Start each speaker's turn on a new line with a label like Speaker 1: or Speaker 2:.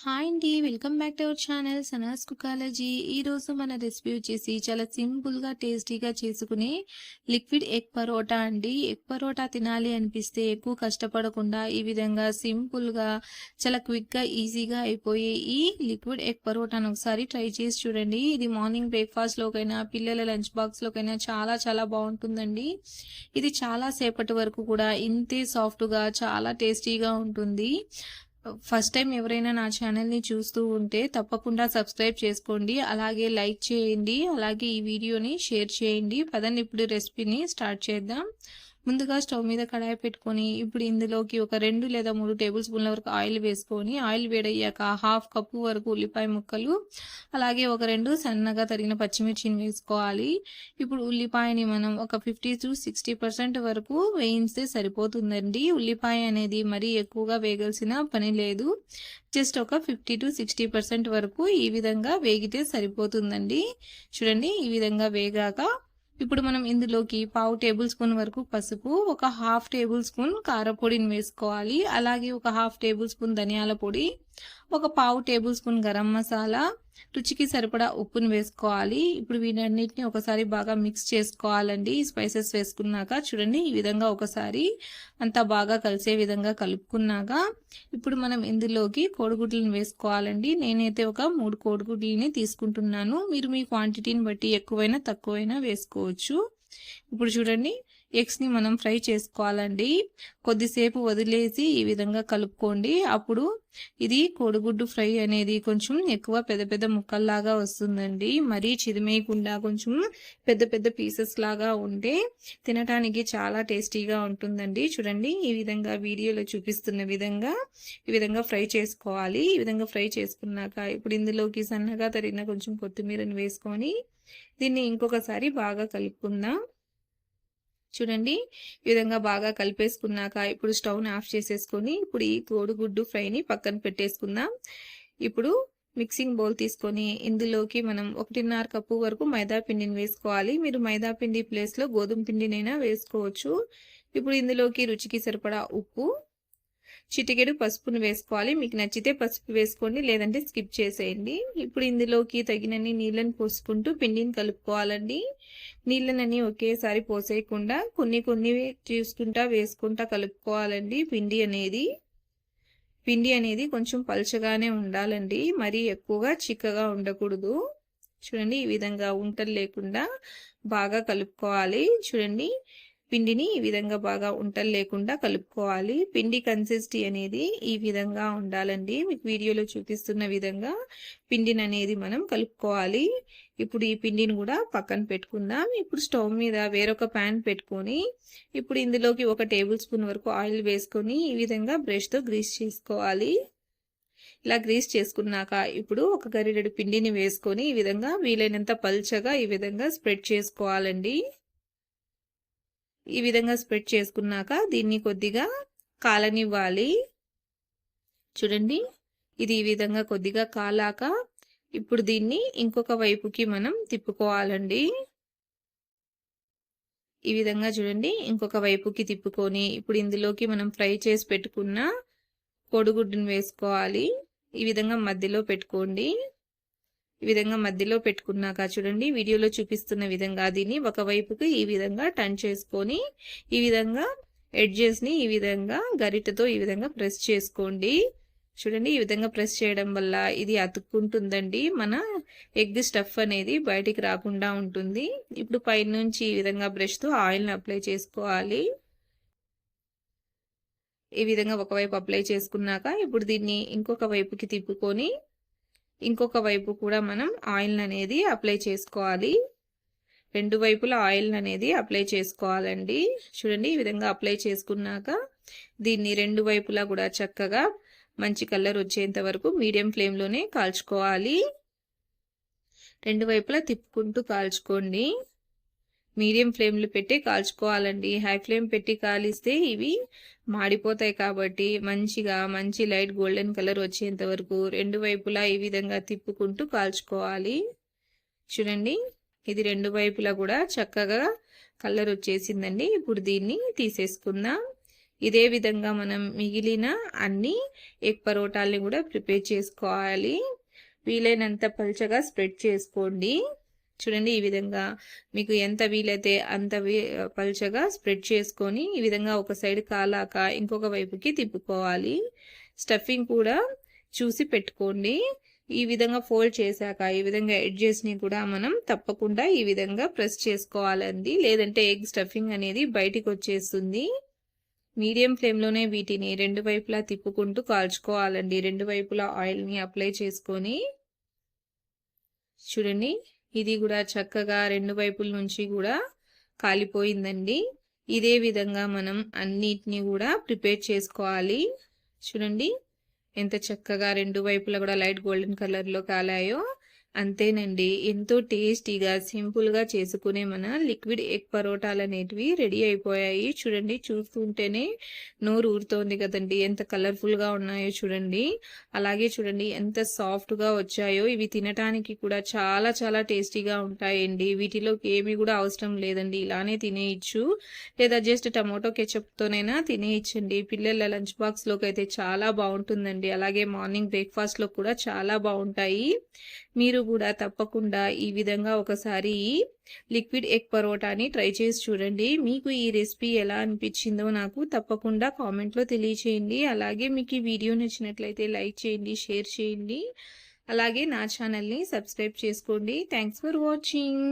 Speaker 1: Hi అండి. Welcome back to our channel Sanas కుకాలజీ. ఈరోజు మన రెసిపీ వచ్చేసి చాలా సింపుల్గా టేస్టీగా చేసుకునే లిక్విడ్ ఎగ్ పరోటా అండి. ఎగ్ పరోటా తినాలి అనిపిస్తే ఎక్కువ కష్టపడకుండా ఈ విధంగా సింపుల్గా చాలా క్విక్గా ఈజీగా అయిపోయే ఈ లిక్విడ్ ఎగ్ పరోటాను ఒకసారి ట్రై చేసి చూడండి. ఇది మార్నింగ్ బ్రేక్ఫాస్ట్లోకైనా పిల్లల లంచ్ బాక్స్లోకైనా చాలా చాలా బాగుంటుందండి. ఇది చాలా సేపటి వరకు కూడా ఇంతే సాఫ్ట్గా చాలా టేస్టీగా ఉంటుంది. ఫస్ట్ టైం ఎవరైనా నా ఛానల్ని చూస్తూ ఉంటే తప్పకుండా సబ్స్క్రైబ్ చేసుకోండి, అలాగే లైక్ చేయండి, అలాగే ఈ వీడియోని షేర్ చేయండి. పదండి ఇప్పుడు రెసిపీని స్టార్ట్ చేద్దాం. ముందుగా స్టవ్ మీద కడాయి పెట్టుకొని ఇప్పుడు ఇందులోకి ఒక 2 లేదా 3 టేబుల్ స్పూన్ల వరకు ఆయిల్ వేసుకొని ఆయిల్ వేడయ్యాక హాఫ్ కప్పు వరకు ఉల్లిపాయ ముక్కలు, అలాగే ఒక 2 సన్నగా తరిగిన పచ్చిమిర్చిని వేసుకోవాలి. ఇప్పుడు ఉల్లిపాయని మనం ఒక 50 to 60% వరకు వేయిస్తే సరిపోతుందండి. ఉల్లిపాయ అనేది మరీ ఎక్కువగా వేగాల్సిన పని లేదు. జస్ట్ ఒక 50 to 60% వరకు ఈ విధంగా వేగితే సరిపోతుందండి. చూడండి, ఈ విధంగా వేగాక ఇప్పుడు మనం ఇందులోకి పావు టేబుల్ స్పూన్ వరకు పసుపు, ఒక హాఫ్ టేబుల్ స్పూన్ కారపొడిని వేసుకోవాలి. అలాగే ఒక హాఫ్ టేబుల్ స్పూన్ ధనియాల పొడి, ఒక పావు టేబుల్ స్పూన్ గరం మసాలా, రుచికి సరిపడా ఉప్పును వేసుకోవాలి. ఇప్పుడు వీటన్నిటిని ఒకసారి బాగా మిక్స్ చేసుకోవాలండి. స్పైసెస్ వేసుకున్నాక చూడండి, ఈ విధంగా ఒకసారి అంతా బాగా కలిసే విధంగా కలుపుకున్నాక ఇప్పుడు మనం ఇందులోకి కోడిగుడ్లను వేసుకోవాలండి. నేనైతే ఒక 3 కోడిగుడ్లని తీసుకుంటున్నాను. మీరు మీ క్వాంటిటీని బట్టి ఎక్కువైనా తక్కువైనా వేసుకోవచ్చు. ఇప్పుడు చూడండి, ఎగ్స్ని మనం ఫ్రై చేసుకోవాలండి. కొద్దిసేపు వదిలేసి ఈ విధంగా కలుపుకోండి. అప్పుడు ఇది కోడిగుడ్డు ఫ్రై అనేది కొంచెం ఎక్కువ పెద్ద పెద్ద ముక్కల్లాగా వస్తుందండి. మరీ చిదిమేయకుండా కొంచెం పెద్ద పెద్ద పీసెస్ లాగా ఉంటే తినటానికి చాలా టేస్టీగా ఉంటుందండి. చూడండి, ఈ విధంగా వీడియోలో చూపిస్తున్న విధంగా ఈ విధంగా ఫ్రై చేసుకోవాలి. ఈ విధంగా ఫ్రై చేసుకున్నాక ఇప్పుడు ఇందులోకి సన్నగా తరిగిన కొంచెం కొత్తిమీరని వేసుకొని దీన్ని ఇంకొకసారి బాగా కలుపుకుందాం. చూడండి, ఈ విధంగా బాగా కలిపేసుకున్నాక ఇప్పుడు స్టవ్ని ఆఫ్ చేసేసుకొని ఇప్పుడు ఈ కోడిగుడ్డు ఫ్రైని పక్కన పెట్టేసుకుందాం. ఇప్పుడు మిక్సింగ్ బౌల్ తీసుకొని ఇందులోకి మనం 1.5 కప్పు వరకు మైదా పిండిని వేసుకోవాలి. మీరు మైదా పిండి ప్లేస్లో గోధుమ పిండినైనా వేసుకోవచ్చు. ఇప్పుడు ఇందులోకి రుచికి సరిపడా ఉప్పు, చిటికెడు పసుపును వేసుకోవాలి. మీకు నచ్చితే పసుపు వేసుకోండి, లేదంటే స్కిప్ చేసేయండి. ఇప్పుడు ఇందులోకి తగినన్ని నీళ్ళని పోసుకుంటూ పిండిని కలుపుకోవాలండి. నీళ్ళనని ఒకేసారి పోసేయకుండా కొన్ని కొన్ని చూసుకుంటా వేసుకుంటా కలుపుకోవాలండి. పిండి అనేది కొంచెం పలుచగానే ఉండాలండి, మరీ ఎక్కువగా చిక్కగా ఉండకూడదు. చూడండి, ఈ విధంగా ఉంటలు లేకుండా బాగా కలుపుకోవాలి. చూడండి, పిండిని ఈ విధంగా బాగా ఉంటలు లేకుండా కలుపుకోవాలి. పిండి కన్సిస్టెన్సీ అనేది ఈ విధంగా ఉండాలండి. మీకు వీడియోలో చూపిస్తున్న విధంగా పిండిని అనేది మనం కలుపుకోవాలి. ఇప్పుడు ఈ పిండిని కూడా పక్కన పెట్టుకుందాం. ఇప్పుడు స్టవ్ మీద వేరొక ప్యాన్ పెట్టుకొని ఇప్పుడు ఇందులోకి 1 టేబుల్ స్పూన్ వరకు ఆయిల్ వేసుకొని ఈ విధంగా బ్రష్తో గ్రీస్ చేసుకోవాలి. ఇలా గ్రీస్ చేసుకున్నాక ఇప్పుడు ఒక గరిటెడు పిండిని వేసుకొని ఈ విధంగా వీలైనంత పల్చగా ఈ విధంగా స్ప్రెడ్ చేసుకోవాలండి. ఈ విధంగా స్ప్రెడ్ చేసుకున్నాక దీన్ని కొద్దిగా కాలనివ్వాలి. చూడండి, ఇది ఈ విధంగా కొద్దిగా కాలాక ఇప్పుడు దీన్ని ఇంకొక వైపుకి మనం తిప్పుకోవాలండి. ఈ విధంగా చూడండి, ఇంకొక వైపుకి తిప్పుకొని ఇప్పుడు ఇందులోకి మనం ఫ్రై చేసి పెట్టుకున్న కోడిగుడ్డును వేసుకోవాలి. ఈ విధంగా మధ్యలో పెట్టుకోండి. ఈ విధంగా మధ్యలో పెట్టుకున్నాక చూడండి, వీడియోలో చూపిస్తున్న విధంగా దీన్ని ఒకవైపుకి ఈ విధంగా టర్న్ చేసుకొని ఈ విధంగా ఎడ్జెస్ని ఈ విధంగా గరిటెతో ఈ విధంగా ప్రెస్ చేసుకోండి. చూడండి, ఈ విధంగా ప్రెస్ చేయడం వల్ల ఇది అతుక్కుంటుందండి. మన ఎగ్ స్టఫ్ అనేది బయటికి రాకుండా ఉంటుంది. ఇప్పుడు పైనుంచి ఈ విధంగా బ్రష్తో ఆయిల్ని అప్లై చేసుకోవాలి. ఈ విధంగా ఒకవైపు అప్లై చేసుకున్నాక ఇప్పుడు దీన్ని ఇంకొక వైపుకి తిప్పుకొని ఇంకొక వైపు కూడా మనం ఆయిల్ అనేది అప్లై చేసుకోవాలి. 2 వైపులా ఆయిల్ అనేది అప్లై చేసుకోవాలండి. చూడండి, ఈ విధంగా అప్లై చేసుకున్నాక దీన్ని 2 వైపులా కూడా చక్కగా మంచి కలర్ వచ్చేంత వరకు మీడియం ఫ్లేమ్లోనే కాల్చుకోవాలి. 2 వైపులా తిప్పుకుంటూ కాల్చుకోండి. మీడియం ఫ్లేమ్లో పెట్టి కాల్చుకోవాలండి. హై ఫ్లేమ్ పెట్టి కాలిస్తే ఇవి మాడిపోతాయి కాబట్టి మంచి లైట్ గోల్డెన్ కలర్ వచ్చేంత వరకు 2 వైపులా ఈ విధంగా తిప్పుకుంటూ కాల్చుకోవాలి. చూడండి, ఇది 2 వైపులా కూడా చక్కగా కలర్ వచ్చేసిందండి. ఇప్పుడు దీన్ని తీసేసుకుందాం. ఇదే విధంగా మనం మిగిలిన అన్ని ఎగ్ పరోటాల్ని కూడా ప్రిపేర్ చేసుకోవాలి. వీలైనంత పల్చగా స్ప్రెడ్ చేసుకోండి. చూడండి ఈ విధంగా మీకు ఎంత వీలైతే అంత పల్చగా స్ప్రెడ్ చేసుకొని ఈ విధంగా ఒక సైడ్ కాలాక ఇంకొక వైపుకి తిప్పుకోవాలి. స్టఫింగ్ కూడా చూసి పెట్టుకోండి. ఈ విధంగా ఫోల్డ్ చేశాక ఈ విధంగా ఎడ్జెస్ని కూడా మనం తప్పకుండా ఈ విధంగా ప్రెస్ చేసుకోవాలండి, లేదంటే ఎగ్ స్టఫింగ్ అనేది బయటికి వచ్చేస్తుంది. మీడియం ఫ్లేమ్లోనే వీటిని రెండు వైపులా తిప్పుకుంటూ కాల్చుకోవాలండి. రెండు వైపులా ఆయిల్ని అప్లై చేసుకొని చూడండి ఇది కూడా చక్కగా రెండు వైపుల నుంచి కూడా కాలిపోయిందండి. ఇదే విధంగా మనం అన్నిటిని కూడా ప్రిపేర్ చేసుకోవాలి. చూడండి ఎంత చక్కగా రెండు వైపులా కూడా లైట్ గోల్డెన్ కలర్లో కాలాయో. అంతేనండి, ఎంతో టేస్టీగా సింపుల్గా చేసుకునే మన లిక్విడ్ ఎగ్ పరోటాలు అనేటివి రెడీ అయిపోయాయి. చూడండి చూస్తుంటేనే నోరు ఊరుతోంది కదండి, ఎంత కలర్ఫుల్గా ఉన్నాయో చూడండి. అలాగే చూడండి ఎంత సాఫ్ట్గా వచ్చాయో. ఇవి తినటానికి కూడా చాలా చాలా టేస్టీగా ఉంటాయండి. వీటిలోకి ఏమి కూడా అవసరం లేదండి, ఇలానే తినేయచ్చు, లేదా జస్ట్ టమాటో కెచప్తోనైనా తినేయచ్చండి. పిల్లల లంచ్ బాక్స్లోకి అయితే చాలా బాగుంటుందండి. అలాగే మార్నింగ్ బ్రేక్ఫాస్ట్లో కూడా చాలా బాగుంటాయి. మీరు కూడా తప్పకుండా ఈ విధంగా ఒకసారి లిక్విడ్ ఎగ్ పరోటాని ట్రై చేసి చూడండి. మీకు ఈ రెసిపీ ఎలా అనిపించిందో నాకు తప్పకుండా కామెంట్లో తెలియచేయండి. అలాగే మీకు ఈ వీడియో నచ్చినట్లయితే లైక్ చేయండి, షేర్ చేయండి. అలాగే నా ఛానల్ని సబ్స్క్రైబ్ చేసుకోండి. Thanks for watching.